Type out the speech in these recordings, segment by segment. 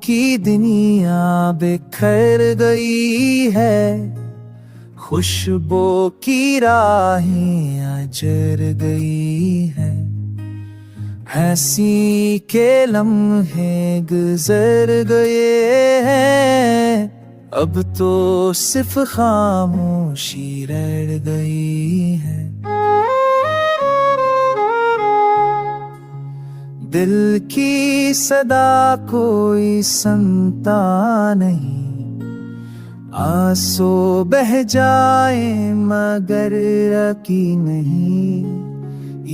की दुनिया बिखर गई है, खुशबू की राहें अजर गई है, हंसी के लम्हे गुजर गए हैं, अब तो सिर्फ खामोशी रह गई है। दिल की सदा कोई सुनता नहीं, आंसू बह जाए मगर रकी नहीं,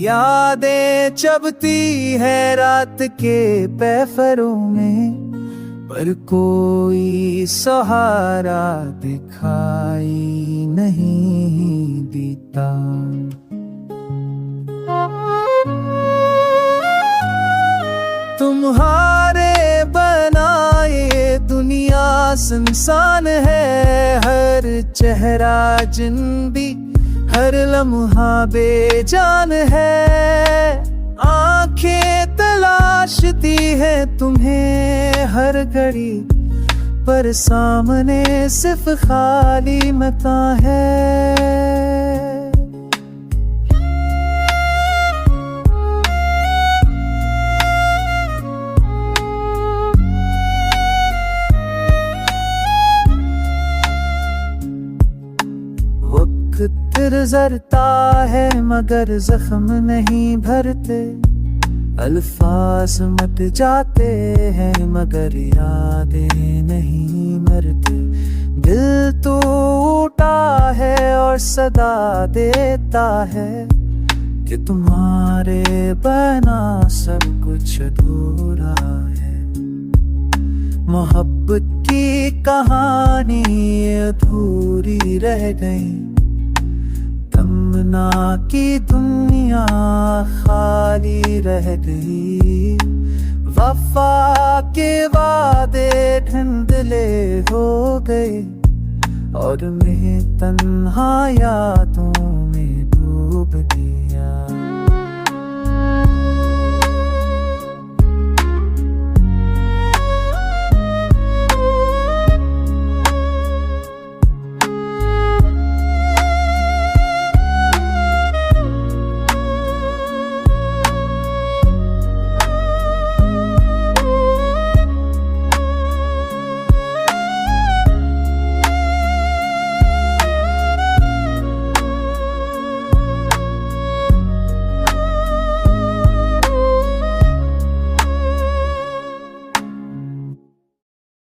यादें चबती है रात के पैफरों में, पर कोई सहारा दिखाई नहीं देता। तुम्हारे बनाए दुनिया सुनसान है, हर चेहरा जिंदगी हर लम्हा बेजान है, आंखें तलाशती है तुम्हें हर घड़ी, पर सामने सिर्फ खाली मता है। वक्त गुजरता है मगर जख्म नहीं भरते, अल्फाज मट जाते हैं मगर यादें नहीं मरते, दिल टूटा है और सदा देता है कि तुम्हारे बना सब कुछ अधूरा है। मोहब्बत की कहानी अधूरी रह गई, तमन्ना की दुनिया खाली रह गई, वफा के वादे धुंधले हो गए, और मैं तन्हा यादों में डूब गया।